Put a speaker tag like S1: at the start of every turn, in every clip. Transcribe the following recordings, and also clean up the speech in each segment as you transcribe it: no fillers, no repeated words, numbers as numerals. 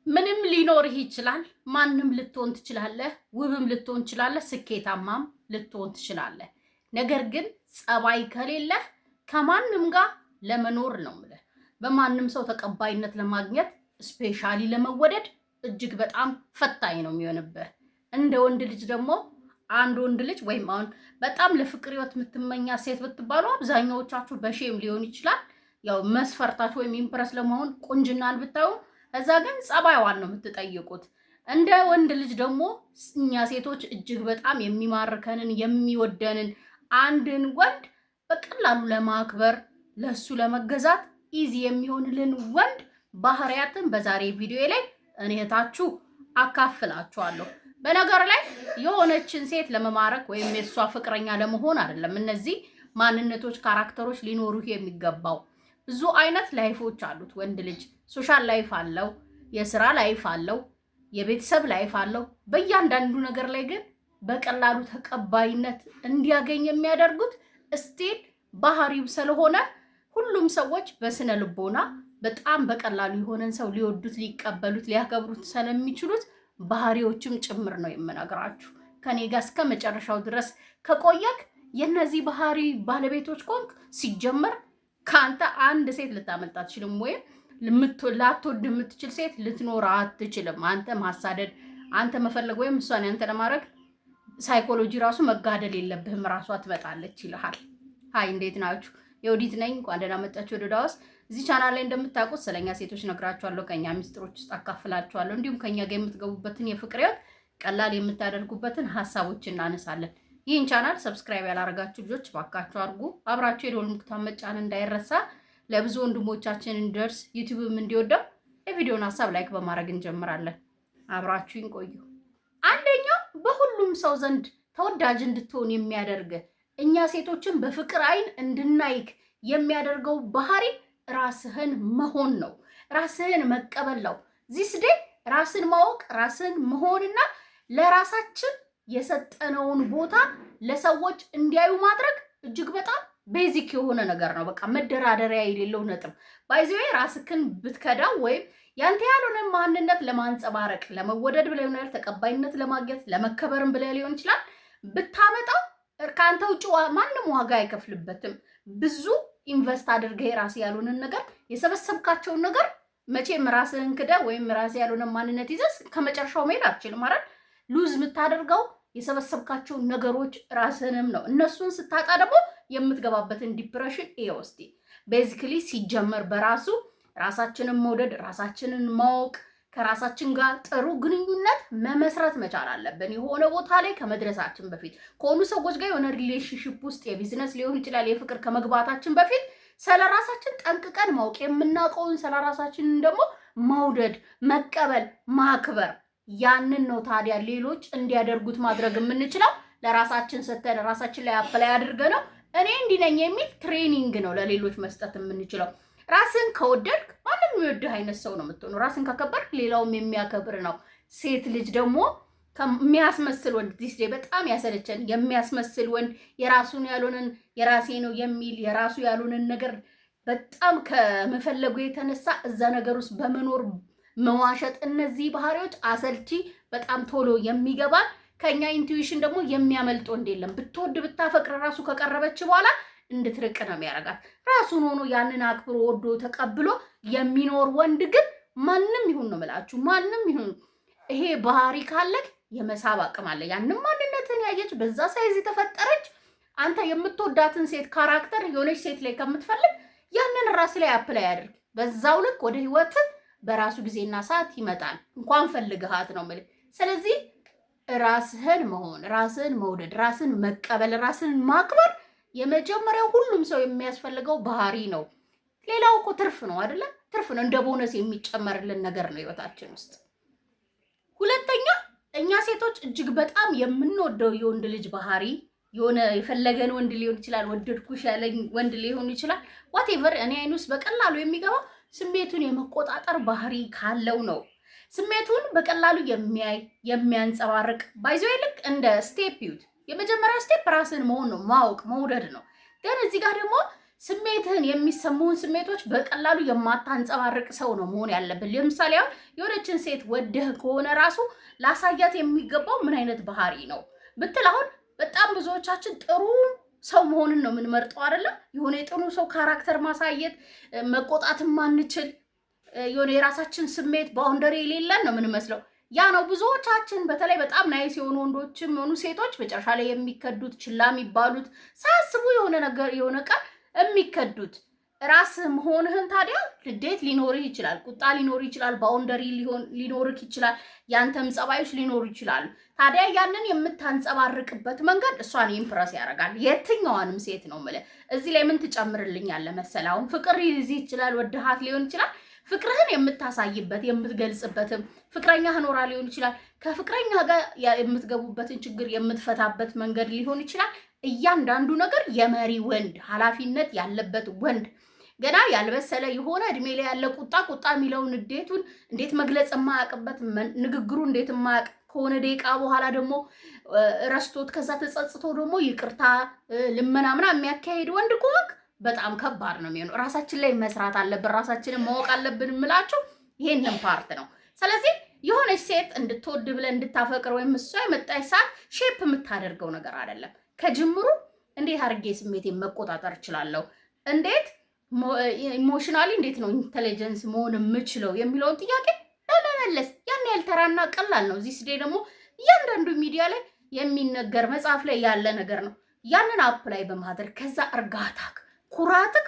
S1: ምንም ሊኖርህ ይችላል። ማንም ልትሆን ትችላለህ። ውብም ልትሆን ትችላለህ። ስኬታማም ልትሆን ትችላለህ። ነገር ግን ጸባይ ከሌለህ ከማንም ጋር ለመኖር ነው የምልህ። በማንም ሰው ተቀባይነት ለማግኘት ስፔሻሊ ለመወደድ እጅግ በጣም ፈታኝ ነው የሚሆንብህ። እንደ ወንድ ልጅ ደግሞ አንድ ወንድ ልጅ ወይም አሁን በጣም ለፍቅር ህይወት የምትመኛ ሴት ብትባሉ አብዛኛዎቻችሁ በሼም ሊሆን ይችላል። ያው መስፈርታችሁ ወይም ኢምፕረስ ለመሆን ቁንጅናን ብታዩ እዛ ግን ጸባይዋን ነው የምትጠይቁት። እንደ ወንድ ልጅ ደግሞ እኛ ሴቶች እጅግ በጣም የሚማርከንን የሚወደንን አንድን ወንድ በቀላሉ ለማክበር ለሱ ለመገዛት ኢዚ የሚሆንልን ወንድ ባህሪያትን በዛሬ ቪዲዮ ላይ እኔ እህታችሁ አካፍላችኋለሁ። በነገር ላይ የሆነችን ሴት ለመማረክ ወይም የሷ ፍቅረኛ ለመሆን አይደለም እነዚህ ማንነቶች ካራክተሮች ሊኖሩህ የሚገባው። ብዙ አይነት ላይፎች አሉት ወንድ ልጅ። ሶሻል ላይፍ አለው፣ የስራ ላይፍ አለው፣ የቤተሰብ ላይፍ አለው። በእያንዳንዱ ነገር ላይ ግን በቀላሉ ተቀባይነት እንዲያገኝ የሚያደርጉት ስቲል ባህሪው ስለሆነ ሁሉም ሰዎች በስነ ልቦና በጣም በቀላሉ የሆነን ሰው ሊወዱት፣ ሊቀበሉት፣ ሊያከብሩት ስለሚችሉት ባህሪዎችም ጭምር ነው የምነግራችሁ። ከኔ ጋር እስከ መጨረሻው ድረስ ከቆየክ የነዚህ ባህሪ ባለቤቶች ኮንክ ሲጀመር ከአንተ አንድ ሴት ልታመልጥ አትችልም፣ ወይም ላትወድ የምትችል ሴት ልትኖር አትችልም። አንተ ማሳደድ፣ አንተ መፈለግ ወይም እሷን ያንተ ለማድረግ ሳይኮሎጂ ራሱ መጋደል የለብህም፣ ራሷ ትመጣለች ይልሃል። ሀይ እንዴት ናችሁ? የውዲት ነኝ። እንኳን ደህና መጣችሁ ወደ ዳውስ። እዚህ ቻናል ላይ እንደምታውቁት ስለኛ ሴቶች ነግራችኋለሁ፣ ከኛ ሚስጥሮች ውስጥ አካፍላችኋለሁ። እንዲሁም ከኛ ጋር የምትገቡበትን የፍቅር ህይወት ቀላል የምታደርጉበትን ሀሳቦች እናነሳለን። ይህን ቻናል ሰብስክራይብ ያላረጋችሁ ልጆች ባካችሁ አድርጉ። አብራችሁ የደወል ምልክቱን መጫን እንዳይረሳ። ለብዙ ወንድሞቻችን እንዲደርስ ዩቲዩብም እንዲወደው የቪዲዮን ሀሳብ ላይክ በማድረግ እንጀምራለን። አብራችሁን ቆዩ። አንደኛው በሁሉም ሰው ዘንድ ተወዳጅ እንድትሆን የሚያደርግ እኛ ሴቶችን በፍቅር አይን እንድናይክ የሚያደርገው ባህሪ ራስህን መሆን ነው። ራስህን መቀበል ነው። ዚስ ዴይ ራስን ማወቅ፣ ራስን መሆንና ለራሳችን የሰጠነውን ቦታ ለሰዎች እንዲያዩ ማድረግ እጅግ በጣም ቤዚክ የሆነ ነገር ነው። በቃ መደራደሪያ የሌለው ነጥብ። ባይዘዌ ራስክን ብትከዳው ወይም ያንተ ያልሆነ ማንነት ለማንጸባረቅ ለመወደድ ብለህ ይሆናል፣ ተቀባይነት ለማግኘት ለመከበርም ብለህ ሊሆን ይችላል ብታመጣው ከአንተ ውጭ ማንም ዋጋ አይከፍልበትም። ብዙ ኢንቨስት አድርገህ የራስህ ያልሆነን ነገር የሰበሰብካቸውን ነገር መቼም ራስህን ክደህ ወይም ራስህ ያልሆነ ማንነት ይዘህ ከመጨረሻው መሄድ አትችልም ማለት ሉዝ የምታደርገው የሰበሰብካቸውን ነገሮች ራስህንም ነው። እነሱን ስታጣ ደግሞ የምትገባበትን ዲፕሬሽን ይወስድ። ቤዚክሊ ሲጀመር በራሱ ራሳችንን መውደድ፣ ራሳችንን ማወቅ፣ ከራሳችን ጋር ጥሩ ግንኙነት መመስረት መቻል አለብን። የሆነ ቦታ ላይ ከመድረሳችን በፊት ከሆኑ ሰዎች ጋር የሆነ ሪሌሽንሽፕ ውስጥ የቢዝነስ ሊሆን ይችላል የፍቅር ከመግባታችን በፊት ስለ ራሳችን ጠንቅቀን ማወቅ፣ የምናውቀውን ስለ ራሳችን ደግሞ መውደድ፣ መቀበል፣ ማክበር ያንን ነው ታዲያ ሌሎች እንዲያደርጉት ማድረግ የምንችለው። ለራሳችን ሰተን ራሳችን ላይ አፕላይ አድርገ ነው እኔ እንዲህ ነኝ የሚል ትሬኒንግ ነው ለሌሎች መስጠት የምንችለው። ራስን ከወደድክ ማንም የሚወድህ አይነት ሰው ነው የምትሆነው። ራስን ከከበርክ ሌላውም የሚያከብር ነው። ሴት ልጅ ደግሞ የሚያስመስል ወንድ ዲስ በጣም ያሰለቸን። የሚያስመስል ወንድ የራሱን ያልሆነን የራሴ ነው የሚል የራሱ ያልሆነን ነገር በጣም ከመፈለጉ የተነሳ እዛ ነገር ውስጥ በመኖር መዋሸት፣ እነዚህ ባህሪዎች አሰልቺ በጣም ቶሎ የሚገባል። ከኛ ኢንቱዊሽን ደግሞ የሚያመልጥ ወንድ የለም። ብትወድ ብታፈቅር ራሱ ከቀረበች በኋላ እንድትርቅ ነው የሚያደርጋት። ራሱን ሆኖ ያንን አክብሮ ወዶ ተቀብሎ የሚኖር ወንድ ግን ማንም ይሁን ነው የምላችሁ፣ ማንም ይሁን ይሄ ባህሪ ካለክ የመሳብ አቅም አለ። ያንን ማንነትን ያየች በዛ ሳይዝ የተፈጠረች አንተ የምትወዳትን ሴት ካራክተር የሆነች ሴት ላይ ከምትፈልግ ያንን ራስ ላይ አፕላይ ያድርግ። በዛው ልክ ወደ ህይወት በራሱ ጊዜና ሰዓት ይመጣል። እንኳን ፈልግሃት ነው የምልህ። ስለዚህ ራስህን መሆን፣ ራስህን መውደድ፣ ራስን መቀበል፣ ራስን ማክበር የመጀመሪያው ሁሉም ሰው የሚያስፈልገው ባህሪ ነው። ሌላው እኮ ትርፍ ነው አይደለ? ትርፍ ነው፣ እንደ ቦነስ የሚጨመርልን ነገር ነው ህይወታችን ውስጥ። ሁለተኛ እኛ ሴቶች እጅግ በጣም የምንወደው የወንድ ልጅ ባህሪ የሆነ የፈለገን ወንድ ሊሆን ይችላል፣ ወደድኩሽ ያለኝ ወንድ ሊሆን ይችላል፣ ዋቴቨር እኔ አይን ውስጥ በቀላሉ የሚገባው ስሜቱን የመቆጣጠር ባህሪ ካለው ነው። ስሜቱን በቀላሉ የሚያይ የሚያንጸባርቅ ባይዞ ልክ እንደ ስቴፕ ይዩት። የመጀመሪያው ስቴፕ ራስን መሆን ነው፣ ማወቅ መውደድ ነው። ግን እዚህ ጋር ደግሞ ስሜትህን የሚሰሙን ስሜቶች በቀላሉ የማታንጸባርቅ ሰው ነው መሆን ያለብን። ለምሳሌ አሁን የሆነችን ሴት ወደህ ከሆነ ራሱ ላሳያት የሚገባው ምን አይነት ባህሪ ነው ብትል፣ አሁን በጣም ብዙዎቻችን ጥሩ ሰው መሆንን ነው የምንመርጠው አይደለ? የሆነ የጥሩ ሰው ካራክተር ማሳየት መቆጣትን ማንችል የሆነ የራሳችን ስሜት ባውንደሪ የሌለን ነው የምንመስለው። ያ ነው ብዙዎቻችን በተለይ በጣም ናይስ የሆኑ ወንዶችም የሆኑ ሴቶች መጨረሻ ላይ የሚከዱት ችላ የሚባሉት ሳያስቡ የሆነ ነገር የሆነ ቀን የሚከዱት። ራስህ መሆንህን ታዲያ ልዴት ሊኖርህ ይችላል፣ ቁጣ ሊኖርህ ይችላል፣ ባውንደሪ ሊኖርህ ይችላል፣ ያንተም ጸባዮች ሊኖሩ ይችላሉ። ታዲያ ያንን የምታንጸባርቅበት መንገድ እሷን ኢምፕረስ ያደርጋል። የትኛዋንም ሴት ነው የምልህ። እዚህ ላይ ምን ትጨምርልኛለህ መሰለህ? አሁን ፍቅር ይይዝህ ይችላል፣ ወድሃት ሊሆን ይችላል። ፍቅርህን የምታሳይበት የምትገልጽበትም ፍቅረኛ ኖራ ሊሆን ይችላል። ከፍቅረኛ ጋር የምትገቡበትን ችግር የምትፈታበት መንገድ ሊሆን ይችላል። እያንዳንዱ ነገር የመሪ ወንድ ኃላፊነት ያለበት ወንድ ገና ያልበሰለ የሆነ እድሜ ላይ ያለ ቁጣ የሚለውን ንዴቱን እንዴት መግለጽ የማያውቅበት ንግግሩ እንዴት የማያውቅ ከሆነ ደቂቃ በኋላ ደግሞ ረስቶት ከዛ ተጸጽቶ ደግሞ ይቅርታ ልመና ምናምን የሚያካሄድ ወንድ ከሆንክ በጣም ከባድ ነው የሚሆነው። ራሳችን ላይ መስራት አለብን፣ ራሳችንን ማወቅ አለብን የምላችሁ ይሄንን ፓርት ነው። ስለዚህ የሆነች ሴት እንድትወድ ብለን እንድታፈቅር ወይም እሷ የመጣች ሰዓት ሼፕ የምታደርገው ነገር አይደለም። ከጅምሩ እንዴት አድርጌ ስሜቴን መቆጣጠር እችላለሁ፣ እንዴት ኢሞሽናሊ እንዴት ነው ኢንቴሊጀንስ መሆን የምችለው የሚለውን ጥያቄ ለመመለስ ያን ያህል ተራና ቀላል ነው። እዚህ ስዴ ደግሞ እያንዳንዱ ሚዲያ ላይ የሚነገር መጽሐፍ ላይ ያለ ነገር ነው። ያንን አፕ ላይ በማድረግ ከዛ እርጋታክ ኩራትክ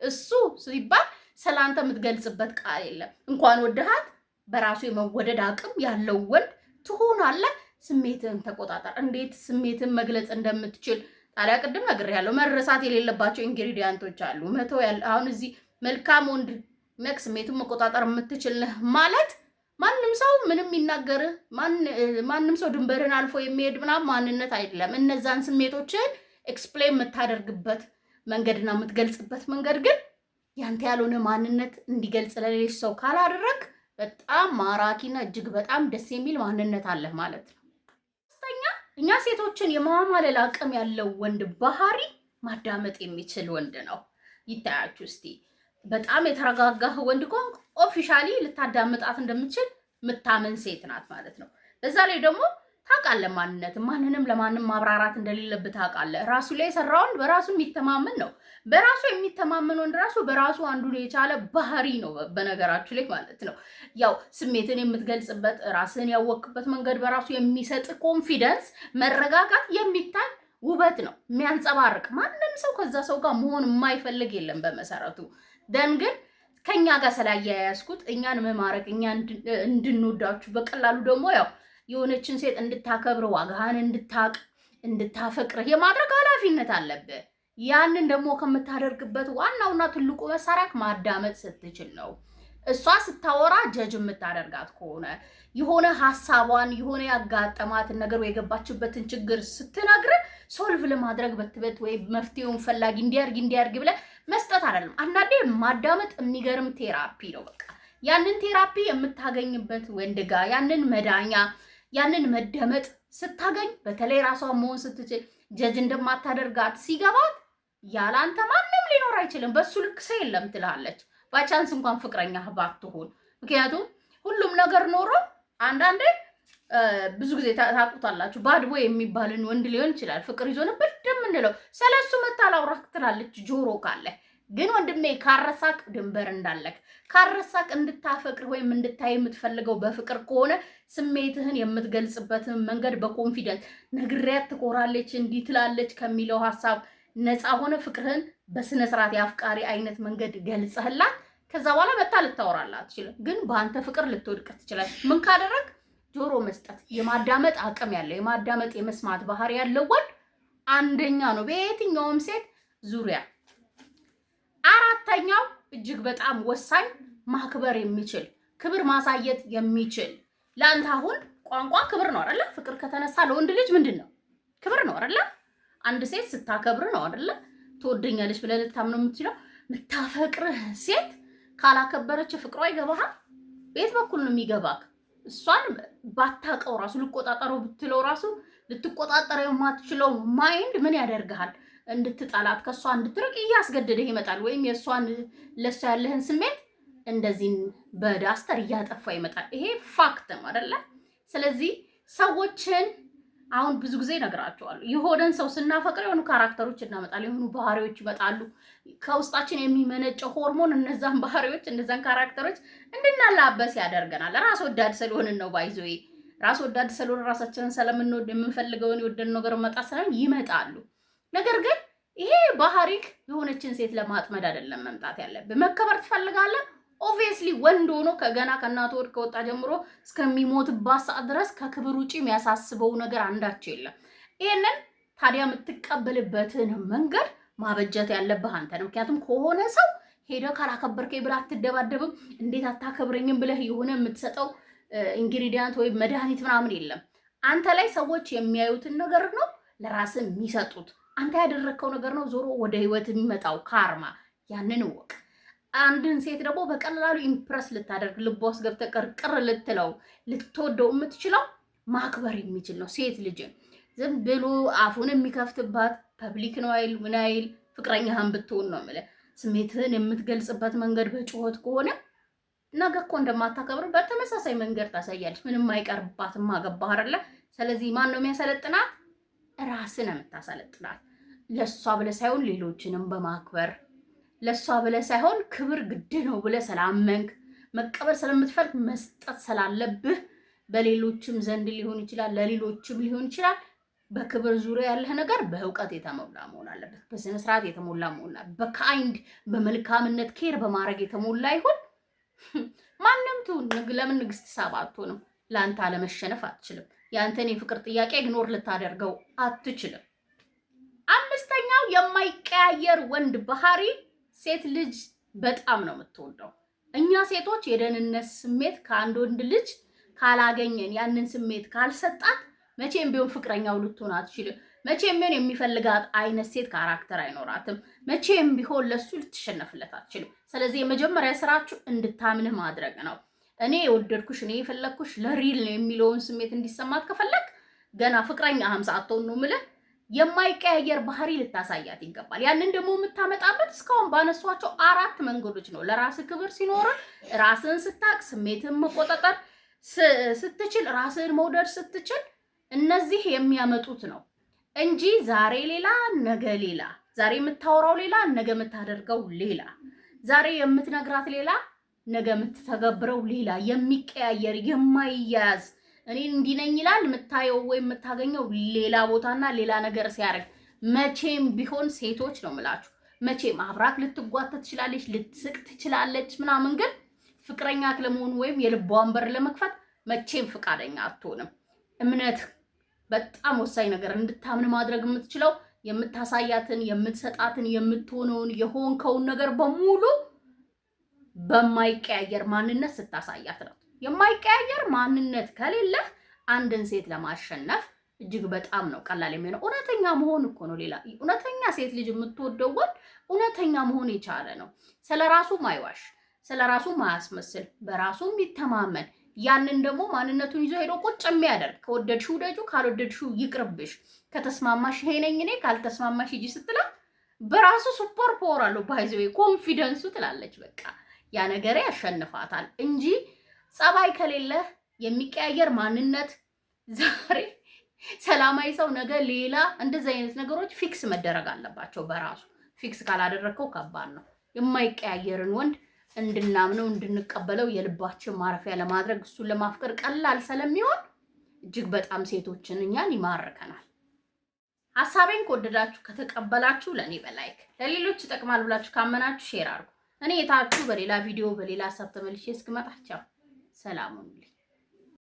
S1: እሱ ሲባል ስላንተ የምትገልጽበት ቃል የለም። እንኳን ወደሃት በራሱ የመወደድ አቅም ያለው ወንድ ትሆናለህ። ስሜትን ተቆጣጠር። እንዴት ስሜትን መግለጽ እንደምትችል ታዲያ ቅድም ነግሬያለሁ። መረሳት የሌለባቸው ኢንግሪዲያንቶች አሉ። መተው ያለ አሁን እዚህ መልካም ወንድ ነክ ስሜቱን መቆጣጠር የምትችል ማለት ማንም ሰው ምንም ይናገርህ ማንም ሰው ድንበርን አልፎ የሚሄድ ምናምን ማንነት አይደለም። እነዛን ስሜቶችን ኤክስፕሌን የምታደርግበት መንገድና የምትገልጽበት መንገድ ግን ያንተ ያልሆነ ማንነት እንዲገልጽ ለሌሎች ሰው ካላደረግ በጣም ማራኪና እጅግ በጣም ደስ የሚል ማንነት አለህ ማለት ነው። ሶስተኛ እኛ ሴቶችን የማማለል አቅም ያለው ወንድ ባህሪ ማዳመጥ የሚችል ወንድ ነው። ይታያችሁ እስቲ በጣም የተረጋጋህ ወንድ ከሆንክ ኦፊሻሊ ልታዳምጣት እንደምትችል ምታመን ሴት ናት ማለት ነው። በዛ ላይ ደግሞ ታውቃለህ ማንንም ለማንም ማብራራት እንደሌለብህ ታውቃለህ። ራሱ ላይ የሰራውን በራሱ የሚተማመን ነው። በራሱ የሚተማመን ወንድ ራሱ በራሱ አንዱን የቻለ ባህሪ ነው በነገራችሁ ላይ ማለት ነው። ያው ስሜትን የምትገልጽበት ራስን ያወቅበት መንገድ በራሱ የሚሰጥ ኮንፊደንስ፣ መረጋጋት የሚታይ ውበት ነው የሚያንጸባርቅ። ማንም ሰው ከዛ ሰው ጋር መሆን የማይፈልግ የለም በመሰረቱ። ደን ግን ከኛ ጋር ስላያያዝኩት እኛን መማረክ እኛ እንድንወዳችሁ በቀላሉ ደግሞ ያው የሆነችን ሴት እንድታከብር ዋጋህን እንድታቅ እንድታፈቅር የማድረግ ኃላፊነት አለብህ። ያንን ደግሞ ከምታደርግበት ዋናውና ትልቁ መሳሪያ ማዳመጥ ስትችል ነው። እሷ ስታወራ ጀጅ የምታደርጋት ከሆነ የሆነ ሀሳቧን የሆነ ያጋጠማትን ነገር ወይ የገባችበትን ችግር ስትነግር ሶልቭ ለማድረግ በትበት ወይ መፍትሄውን ፈላጊ እንዲያርግ ብለህ መስጠት አይደለም። አንዳንዴ ማዳመጥ የሚገርም ቴራፒ ነው። በቃ ያንን ቴራፒ የምታገኝበት ወንድ ጋር ያንን መዳኛ ያንን መደመጥ ስታገኝ በተለይ ራሷን መሆን ስትችል ጀጅ እንደማታደርጋት ሲገባት ያላንተ ማንም ሊኖር አይችልም፣ በሱ ልክ ሰው የለም ትላለች። ባቻንስ እንኳን ፍቅረኛ ባትሆን፣ ምክንያቱም ሁሉም ነገር ኖሮ አንዳንዴ ብዙ ጊዜ ታውቁታላችሁ ባድ ቦይ የሚባልን ወንድ ሊሆን ይችላል ፍቅር ይዞን በደም እንለው ስለሱ መታላውራ ትላለች ጆሮ ካለ። ግን ወንድሜ ካረሳቅ ድንበር እንዳለክ ካረሳቅ እንድታፈቅር ወይም እንድታይ የምትፈልገው በፍቅር ከሆነ ስሜትህን የምትገልጽበትን መንገድ በኮንፊደንስ ነግሬያት ትኮራለች እንዲህ ትላለች ከሚለው ሀሳብ ነፃ ሆነ ፍቅርህን በስነ ስርዓት የአፍቃሪ አይነት መንገድ ገልጸህላት ከዛ በኋላ መታ ልታወራላት ትችላለህ። ግን በአንተ ፍቅር ልትወድቅ ትችላለህ። ምን ካደረግ ጆሮ መስጠት፣ የማዳመጥ አቅም ያለው የማዳመጥ የመስማት ባህሪ ያለው ወንድ አንደኛ ነው በየትኛውም ሴት ዙሪያ። አራተኛው እጅግ በጣም ወሳኝ ማክበር የሚችል ክብር ማሳየት የሚችል ለአንተ አሁን ቋንቋ ክብር ነው አይደለ? ፍቅር ከተነሳ ለወንድ ልጅ ምንድን ነው? ክብር ነው አይደለ? አንድ ሴት ስታከብር ነው አይደለ? ትወደኛለች ብለህ ልታምነው የምትችለው። ምታፈቅርህ ሴት ካላከበረች ፍቅሯ ይገባሃል? ቤት በኩል ነው የሚገባክ። እሷን ባታቀው ራሱ ልቆጣጠረው ብትለው ራሱ ልትቆጣጠረው የማትችለው ማይንድ ምን ያደርግሃል? እንድትጠላት ከሷ እንድትርቅ እያስገደደ ይመጣል። ወይም የሷን ለሷ ያለህን ስሜት እንደዚህ በዳስተር እያጠፋ ይመጣል። ይሄ ፋክት ነው አይደለ? ስለዚህ ሰዎችን አሁን ብዙ ጊዜ እነግራቸዋለሁ። የሆነን ሰው ስናፈቅር የሆኑ ካራክተሮች እናመጣለን፣ የሆኑ ባህሪዎች ይመጣሉ። ከውስጣችን የሚመነጨው ሆርሞን እነዛን ባህሪዎች እነዛን ካራክተሮች እንድናላበስ ያደርገናል። ራስ ወዳድ ስለሆንን ነው ባይዞ ራስ ወዳድ ስለሆነ ራሳችንን ስለምንወድ የምንፈልገውን የወደድን ነገር መጣ ሳይሆን ይመጣሉ። ነገር ግን ይሄ ባህሪክ የሆነችን ሴት ለማጥመድ አይደለም መምጣት ያለብህ። መከበር ትፈልጋለህ? ኦብቪየስሊ ወንድ ሆኖ ከገና ከእናቱ ወድ ከወጣ ጀምሮ እስከሚሞትባት ሰዓት ድረስ ከክብር ውጪ የሚያሳስበው ነገር አንዳቸው የለም። ይሄንን ታዲያ የምትቀበልበትን መንገድ ማበጀት ያለብህ አንተ ነው። ምክንያቱም ከሆነ ሰው ሄደህ ካላከበርከኝ ብለህ አትደባደብም። እንዴት አታከብረኝም ብለህ የሆነ የምትሰጠው ኢንግሪዲያንት ወይም መድኃኒት ምናምን የለም። አንተ ላይ ሰዎች የሚያዩትን ነገር ነው ለራስህ የሚሰጡት። አንተ ያደረግከው ነገር ነው ዞሮ ወደ ህይወት የሚመጣው ካርማ። ያንን እወቅ። አንድን ሴት ደግሞ በቀላሉ ኢምፕረስ ልታደርግ ልቧ ውስጥ ገብተህ ቅርቅር ልትለው ልትወደው የምትችለው ማክበር የሚችል ነው። ሴት ልጅን ዝም ብሎ አፉን የሚከፍትባት ፐብሊክ ነው አይል ምን አይል ፍቅረኛህን ብትሆን ነው የምልህ። ስሜትህን የምትገልጽበት መንገድ በጩኸት ከሆነ ነገ እኮ እንደማታከብር በተመሳሳይ መንገድ ታሳያለች። ምንም አይቀርባትም። አገባህ አይደለ? ስለዚህ ማን ነው የሚያሰለጥናት? ራስን የምታሰለጥናት። ለሷ ብለህ ሳይሆን ሌሎችንም በማክበር ለሷ ብለህ ሳይሆን ክብር ግድ ነው ብለህ ስላመንክ መቀበል ስለምትፈልግ መስጠት ስላለብህ በሌሎችም ዘንድ ሊሆን ይችላል፣ ለሌሎችም ሊሆን ይችላል። በክብር ዙሪያ ያለህ ነገር በእውቀት የተሞላ መሆን አለበት። በስነ ስርዓት የተሞላ መሆን አለበት። በካይንድ በመልካምነት ኬር በማድረግ የተሞላ ይሁን። ማንም ትሁን ለምን ንግስት ሳባ አትሆንም? ለአንተ አለመሸነፍ አትችልም። የአንተን የፍቅር ጥያቄ ኢግኖር ልታደርገው አትችልም። አምስተኛው የማይቀያየር ወንድ ባህሪ ሴት ልጅ በጣም ነው የምትወደው። እኛ ሴቶች የደህንነት ስሜት ከአንድ ወንድ ልጅ ካላገኘን ያንን ስሜት ካልሰጣት መቼም ቢሆን ፍቅረኛው ልትሆን አትችልም። መቼም ቢሆን የሚፈልጋት አይነት ሴት ካራክተር አይኖራትም። መቼም ቢሆን ለሱ ልትሸነፍለት አትችልም። ስለዚህ የመጀመሪያ ስራችሁ እንድታምንህ ማድረግ ነው። እኔ የወደድኩሽ እኔ የፈለግኩሽ ለሪል ነው የሚለውን ስሜት እንዲሰማት ከፈለግ ገና ፍቅረኛ 50 አትሆን ነው የምልህ። የማይቀያየር ባህሪ ልታሳያት ይገባል። ያንን ደግሞ የምታመጣበት እስካሁን ባነሷቸው 4 መንገዶች ነው። ለራስህ ክብር ሲኖር፣ ራስህን ስታቅ፣ ስሜትን መቆጣጠር ስትችል፣ ራስህን መውደድ ስትችል፣ እነዚህ የሚያመጡት ነው እንጂ ዛሬ ሌላ ነገ ሌላ፣ ዛሬ የምታወራው ሌላ ነገ የምታደርገው ሌላ፣ ዛሬ የምትነግራት ሌላ ነገ የምትተገብረው ሌላ፣ የሚቀያየር የማይያዝ እኔን እንዲህ ነኝ ይላል የምታየው ወይ የምታገኘው ሌላ ቦታና ሌላ ነገር ሲያደርግ መቼም ቢሆን ሴቶች ነው የምላችሁ። መቼም አብራክ ልትጓተት ትችላለች፣ ልትስቅ ትችላለች ምናምን፣ ግን ፍቅረኛ ለመሆኑ ወይም የልቧን በር ለመክፈት መቼም ፍቃደኛ አትሆንም። እምነት በጣም ወሳኝ ነገር። እንድታምን ማድረግ የምትችለው የምታሳያትን፣ የምትሰጣትን፣ የምትሆነውን፣ የሆንከውን ነገር በሙሉ በማይቀያየር ማንነት ስታሳያት ነው። የማይቀያየር ማንነት ከሌለ አንድን ሴት ለማሸነፍ እጅግ በጣም ነው ቀላል የሚሆነው። እውነተኛ መሆን እኮ ነው። ሌላ እውነተኛ ሴት ልጅ የምትወደው ወንድ እውነተኛ መሆን የቻለ ነው። ስለራሱ ማይዋሽ፣ ስለራሱ ማያስመስል፣ በራሱ የሚተማመን፣ ያንን ደግሞ ማንነቱን ይዞ ሄዶ ቁጭ የሚያደርግ። ከወደድሽው ውደጁ፣ ካልወደድሽው ይቅርብሽ፣ ከተስማማሽ ይሄ ነኝ እኔ፣ ካልተስማማሽ ሂጂ ስትላት በራሱ ሱፐር ፓወር አለው። ባይዘው ኮንፊደንሱ ትላለች። በቃ ያ ነገር ያሸንፋታል እንጂ ጸባይ ከሌለ የሚቀያየር ማንነት፣ ዛሬ ሰላማዊ ሰው ነገ ሌላ፣ እንደዚህ አይነት ነገሮች ፊክስ መደረግ አለባቸው። በራሱ ፊክስ ካላደረግከው ከባድ ነው። የማይቀያየርን ወንድ እንድናምነው እንድንቀበለው የልባችን ማረፊያ ለማድረግ እሱን ለማፍቀር ቀላል ስለሚሆን እጅግ በጣም ሴቶችን እኛን ይማርከናል። ሀሳቤን ከወደዳችሁ ከተቀበላችሁ ለእኔ በላይክ ለሌሎች ይጠቅማል ብላችሁ ካመናችሁ ሼር አድርጉ። እኔ የታችሁ በሌላ ቪዲዮ በሌላ ሀሳብ ተመልሼ እስክመጣ ቻው፣ ሰላም ሁኑልኝ።